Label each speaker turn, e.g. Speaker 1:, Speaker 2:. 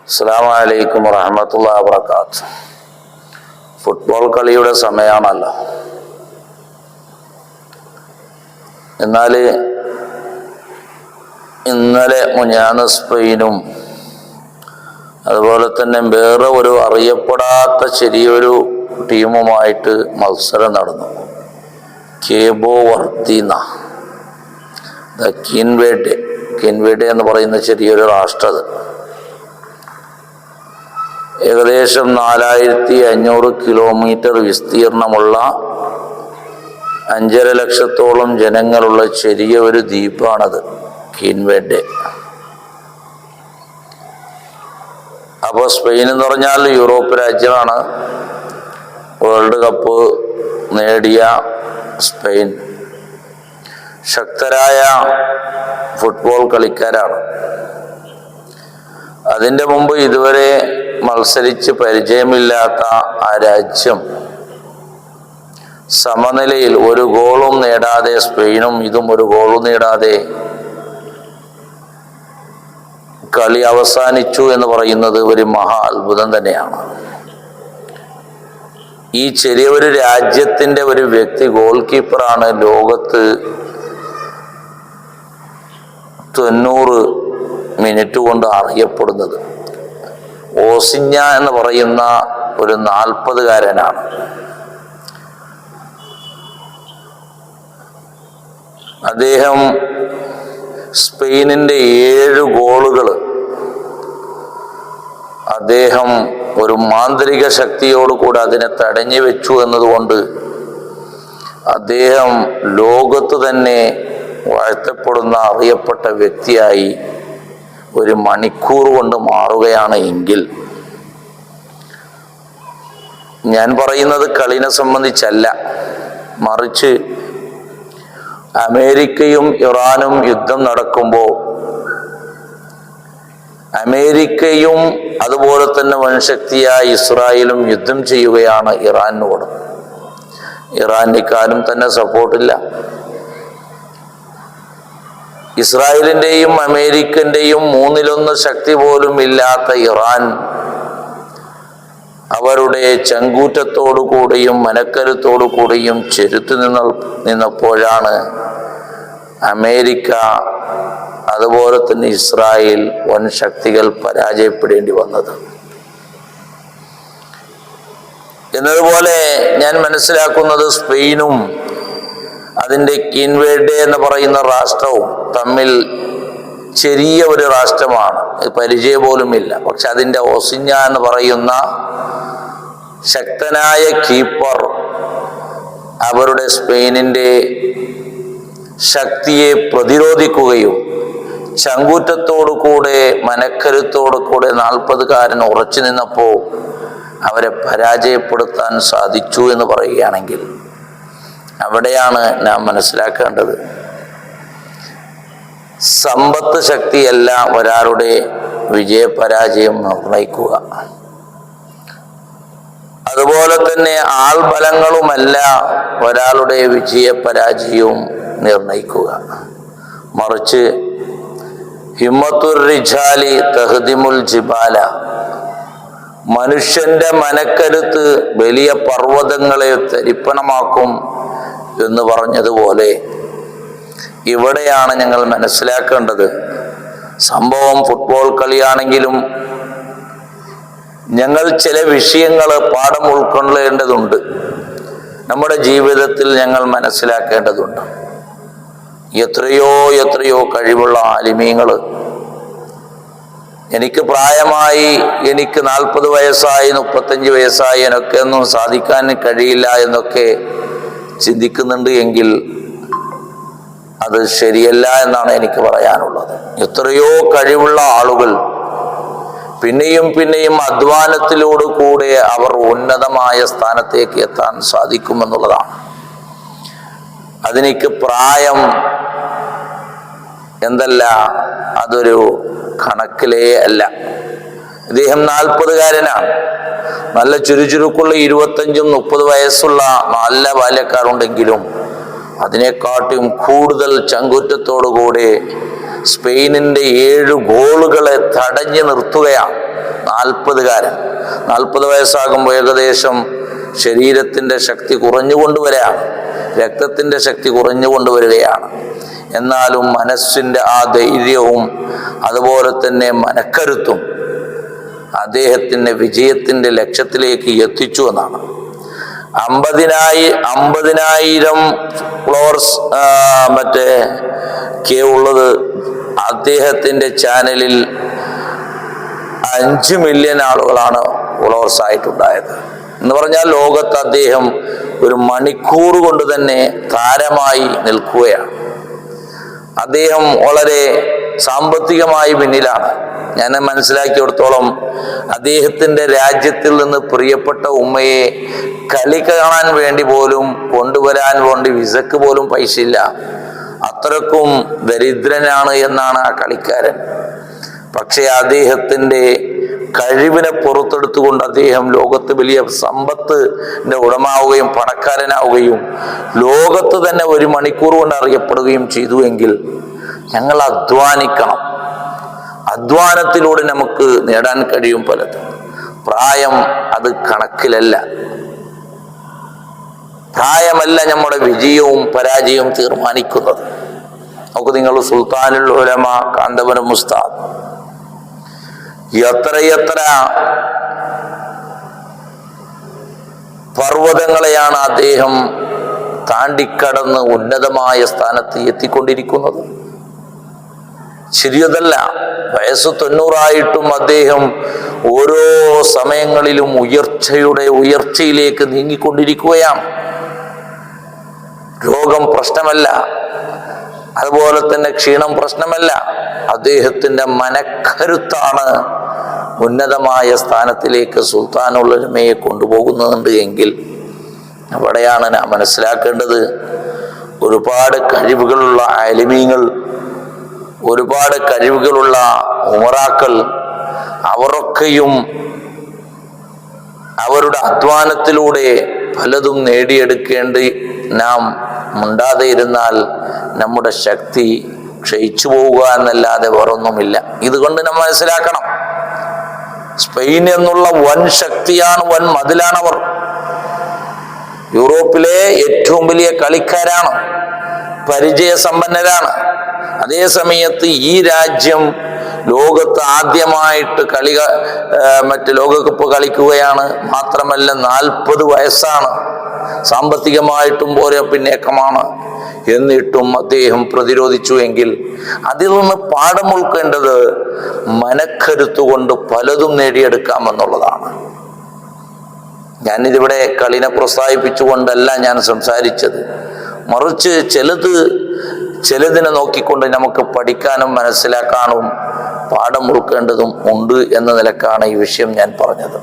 Speaker 1: അസ്സലാമു അലൈക്കും വറഹ്മത്തുള്ളാഹി വബറകാതുഹു. ഫുട്ബോൾ കളിയുടെ സമയമാണല്ലോ. എന്നാൽ ഇന്നലെ മുഞ്ഞാന്ന് സ്പെയിനും അതുപോലെ തന്നെ വേറെ ഒരു അറിയപ്പെടാത്ത ചെറിയൊരു ടീമുമായിട്ട് മത്സരം നടന്നു. കേബോ വർദീന, കിൻവേഡെ എന്ന് പറയുന്ന ചെറിയൊരു രാഷ്ട്രം. ഏകദേശം 4500 കിലോമീറ്റർ വിസ്തീർണമുള്ള 5.5 ലക്ഷത്തോളം ജനങ്ങളുള്ള ചെറിയ ഒരു ദ്വീപാണത് കിൻവേഡെ. അപ്പോൾ സ്പെയിൻ എന്ന് പറഞ്ഞാൽ യൂറോപ്പ് രാജ്യമാണ്. വേൾഡ് കപ്പ് നേടിയ സ്പെയിൻ ശക്തരായ ഫുട്ബോൾ കളിക്കാരാണ്. അതിൻ്റെ മുമ്പ് ഇതുവരെ മത്സരിച്ച് പരിചയമില്ലാത്ത ആ രാജ്യം സമനിലയിൽ ഒരു ഗോളും നേടാതെ, സ്പെയിനും ഇതും ഒരു ഗോളും നേടാതെ കളി അവസാനിച്ചു എന്ന് പറയുന്നത് ഒരു മഹാ അത്ഭുതം തന്നെയാണ്. ഈ ചെറിയ ഒരു രാജ്യത്തിൻ്റെ ഒരു വ്യക്തി ഗോൾ കീപ്പറാണ് ലോകത്ത് 90 മിനിറ്റ് കൊണ്ട് അറിയപ്പെടുന്നത്. ഓസിഞ്ഞ എന്ന് പറയുന്ന ഒരു 40-കാരനാണ്. അദ്ദേഹം സ്പെയിനിൻ്റെ 7 ഗോളുകൾ അദ്ദേഹം ഒരു മാന്ത്രിക ശക്തിയോടുകൂടി അതിനെ തടഞ്ഞു വെച്ചു എന്നതുകൊണ്ട് അദ്ദേഹം ലോകത്ത് തന്നെ വാഴ്ത്തപ്പെടുന്ന അറിയപ്പെട്ട വ്യക്തിയായി ഒരു മണിക്കൂർ കൊണ്ട് മാറുകയാണ്. എങ്കിൽ ഞാൻ പറയുന്നത് കളിനെ സംബന്ധിച്ചല്ല, മറിച്ച് അമേരിക്കയും ഇറാനും യുദ്ധം നടക്കുമ്പോൾ അമേരിക്കയും അതുപോലെ തന്നെ വൻശക്തിയായ ഇസ്രായേലും യുദ്ധം ചെയ്യുകയാണ് ഇറാനോട്. ഇറാന് ഇക്കാലം തന്നെ സപ്പോർട്ടില്ല. ഇസ്രായേലിൻ്റെയും അമേരിക്കൻ്റെയും 1/3 ശക്തി പോലും ഇല്ലാത്ത ഇറാൻ അവരുടെ ചങ്കൂറ്റത്തോടു കൂടിയും മനക്കരുത്തോടു കൂടിയും ചെറുത്തു നിന്നപ്പോഴാണ് അമേരിക്ക അതുപോലെ തന്നെ ഇസ്രായേൽ വൻ ശക്തികൾ പരാജയപ്പെടേണ്ടി വന്നത്. എന്നതുപോലെ ഞാൻ മനസ്സിലാക്കുന്നത് സ്പെയിനും അതിൻ്റെ കിൻവേഡെ എന്ന് പറയുന്ന രാഷ്ട്രവും തമ്മിൽ ചെറിയ ഒരു രാഷ്ട്രമാണ്, പരിചയം പോലുമില്ല. പക്ഷെ അതിൻ്റെ ഓസിഞ്ഞ എന്ന് പറയുന്ന ശക്തനായ കീപ്പർ അവരുടെ സ്പെയിനിൻ്റെ ശക്തിയെ പ്രതിരോധിക്കുകയും ചങ്കൂറ്റത്തോടു കൂടെ മനക്കരുത്തോടു കൂടെ 40-കാരൻ ഉറച്ചു നിന്നപ്പോൾ അവരെ പരാജയപ്പെടുത്താൻ സാധിച്ചു എന്ന് പറയുകയാണെങ്കിൽ അവിടെയാണ് നാം മനസ്സിലാക്കേണ്ടത്. സമ്പത്ത് ശക്തിയല്ല ഒരാളുടെ വിജയപരാജയം നിർണയിക്കുക. അതുപോലെ തന്നെ ആൾബലങ്ങളുമല്ല ഒരാളുടെ വിജയപരാജയവും നിർണയിക്കുക. മറിച്ച് ഹിമ്മത്തുർ റിജാലി തഹ്ദിമുൽ ജിബാല, മനുഷ്യന്റെ മനക്കരുത്ത് വലിയ പർവ്വതങ്ങളെ തരിപ്പണമാക്കും എന്ന് പറഞ്ഞതുപോലെ ഇവിടെയാണ് ഞങ്ങൾ മനസ്സിലാക്കേണ്ടത്. സംഭവം ഫുട്ബോൾ കളിയാണെങ്കിലും ഞങ്ങൾ ചില വിഷയങ്ങൾ പാഠം ഉൾക്കൊള്ളേണ്ടതുണ്ട്. നമ്മുടെ ജീവിതത്തിൽ ഞങ്ങൾ മനസ്സിലാക്കേണ്ടതുണ്ട്. എത്രയോ കഴിവുള്ള ആലിമീങ്ങൾ, എനിക്ക് പ്രായമായി, എനിക്ക് 40 വയസ്സായി 35 വയസ്സായി, എന്നൊക്കെ ഒന്നും സാധിക്കാൻ കഴിയില്ല എന്നൊക്കെ ചിന്തിക്കുന്നുണ്ട് എങ്കിൽ അത് ശരിയല്ല എന്നാണ് എനിക്ക് പറയാനുള്ളത്. എത്രയോ കഴിവുള്ള ആളുകൾ പിന്നെയും അധ്വാനത്തിലോടുകൂടെ അവർ ഉന്നതമായ സ്ഥാനത്തേക്ക് എത്താൻ സാധിക്കുമെന്നുള്ളതാണ്. അതിനേക്ക് പ്രായം എന്തല്ല, അതൊരു കണക്കിലേ അല്ല. ഇദ്ദേഹം 40-കാരനാണ്. നല്ല ചുരുക്കുള്ള 25-30 വയസ്സുള്ള നല്ല ബാല്യക്കാരുണ്ടെങ്കിലും അതിനെക്കാട്ടും കൂടുതൽ ചങ്കുറ്റത്തോടുകൂടി സ്പെയിനിൻ്റെ 7 ഗോളുകളെ തടഞ്ഞു നിർത്തുകയാണ്. 40കാരൻ 40 വയസ്സാകുമ്പോൾ ഏകദേശം ശരീരത്തിൻ്റെ ശക്തി കുറഞ്ഞുകൊണ്ടുവരികയാണ്, രക്തത്തിൻ്റെ ശക്തി കുറഞ്ഞുകൊണ്ടുവരികയാണ്. എന്നാലും മനസ്സിൻ്റെ ആ ധൈര്യവും അതുപോലെ തന്നെ മനക്കരുത്തും അദ്ദേഹത്തിൻ്റെ വിജയത്തിൻ്റെ ലക്ഷ്യത്തിലേക്ക് എത്തിച്ചു എന്നാണ്. 50,000 ഫോളോവേഴ്സ് ഉള്ളത് അദ്ദേഹത്തിൻ്റെ ചാനലിൽ 5 മില്യൺ ആളുകളാണ് ഫോളോവേഴ്സ് ആയിട്ടുണ്ടായത്. എന്ന് പറഞ്ഞാൽ ലോകത്ത് അദ്ദേഹം ഒരു മണിക്കൂർ കൊണ്ട് തന്നെ താരമായി നിൽക്കുകയാണ്. അദ്ദേഹം വളരെ സാമ്പത്തികമായി പിന്നിലാണ്. ഞാൻ മനസ്സിലാക്കിയിടത്തോളം അദ്ദേഹത്തിൻ്റെ രാജ്യത്തിൽ നിന്ന് പ്രിയപ്പെട്ട ഉമ്മയെ കളി കാണാൻ വേണ്ടി പോലും കൊണ്ടുവരാൻ വേണ്ടി വിസക്ക് പോലും പൈസ ഇല്ല. അത്രക്കും ദരിദ്രനാണ് എന്നാണ് ആ കളിക്കാരൻ. പക്ഷേ അദ്ദേഹത്തിൻ്റെ കഴിവിനെ പുറത്തെടുത്തുകൊണ്ട് അദ്ദേഹം ലോകത്ത് വലിയ സമ്പത്തിന്റെ ഉടമാവുകയും പണക്കാരനാവുകയും ലോകത്ത് തന്നെ 1 മണിക്കൂർ കൊണ്ട് അറിയപ്പെടുകയും ചെയ്തു. എങ്കിൽ ഞങ്ങൾ അധ്വാനിക്കണം. അധ്വാനത്തിലൂടെ നമുക്ക് നേടാൻ കഴിയും പലതും. പ്രായം അത് കണക്കിലല്ല. പ്രായമല്ല നമ്മുടെ വിജയവും പരാജയവും തീർമാനിക്കുന്നത്. നമുക്ക് നിങ്ങൾ സുൽത്താനുൽ ഉലമ കാന്തപുരം ഉസ്താദ് എത്രയെത്ര പർവ്വതങ്ങളെയാണ് അദ്ദേഹം താണ്ടിക്കടന്ന് ഉന്നതമായ സ്ഥാനത്ത് എത്തിക്കൊണ്ടിരിക്കുന്നത്. ശരിയതല്ല, വയസ്സ് 90 അദ്ദേഹം ഓരോ സമയങ്ങളിലും ഉയർച്ചയിലേക്ക് നീങ്ങിക്കൊണ്ടിരിക്കുകയാണ്. രോഗം പ്രശ്നമല്ല, അതുപോലെ തന്നെ ക്ഷീണം പ്രശ്നമല്ല. അദ്ദേഹത്തിൻ്റെ മനക്കരുത്താണ് ഉന്നതമായ സ്ഥാനത്തിലേക്ക് സുൽത്താനുൽ ഉലമയെ കൊണ്ടുപോകുന്നുണ്ട്. എങ്കിൽ അവിടെയാണ് നാം മനസ്സിലാക്കേണ്ടത്, ഒരുപാട് കഴിവുകളുള്ള ആലിമീങ്ങൾ, ഒരുപാട് കഴിവുകളുള്ള ഉമറാക്കൾ, അവരൊക്കെയും അവരുടെ അധ്വാനത്തിലൂടെ പലതും നേടിയെടുക്കേണ്ടി നാം മുണ്ടാതെ ഇരുന്നാൽ നമ്മുടെ ശക്തി ക്ഷയിച്ചു പോവുക എന്നല്ലാതെ വേറൊന്നുമില്ല. ഇതുകൊണ്ട് നാം മനസ്സിലാക്കണം, സ്പെയിൻ എന്നുള്ള വൻ ശക്തിയാണ്, വൻ മതിലാണവർ. യൂറോപ്പിലെ ഏറ്റവും വലിയ കളിക്കാരാണ്, പരിചയസമ്പന്നരാണ്. അതേ സമയത്ത് ഈ രാജ്യം ലോകത്ത് ആദ്യമായിട്ട് ലോകകപ്പ് കളിക്കുകയാണ്. മാത്രമല്ല 40 വയസ്സാണ്, സാമ്പത്തികമായിട്ടും പോരെ പിന്നേക്കമാണ്. എന്നിട്ടും അദ്ദേഹം പ്രതിരോധിച്ചു. എങ്കിൽ അതിൽ നിന്ന് പാഠം ഉൾക്കേണ്ടത് മനക്കരുത്തുകൊണ്ട് പലതും നേടിയെടുക്കാമെന്നുള്ളതാണ്. ഞാനിതിവിടെ കളിനെ പ്രോത്സാഹിപ്പിച്ചുകൊണ്ടല്ല ഞാൻ സംസാരിച്ചത്, മറിച്ച് ചിലതിനെ നോക്കിക്കൊണ്ട് നമുക്ക് പഠിക്കാനും മനസ്സിലാക്കാനും പാഠം ഉൾക്കേണ്ടതും ഉണ്ട് എന്ന നിലക്കാണ് ഈ വിഷയം ഞാൻ പറഞ്ഞത്.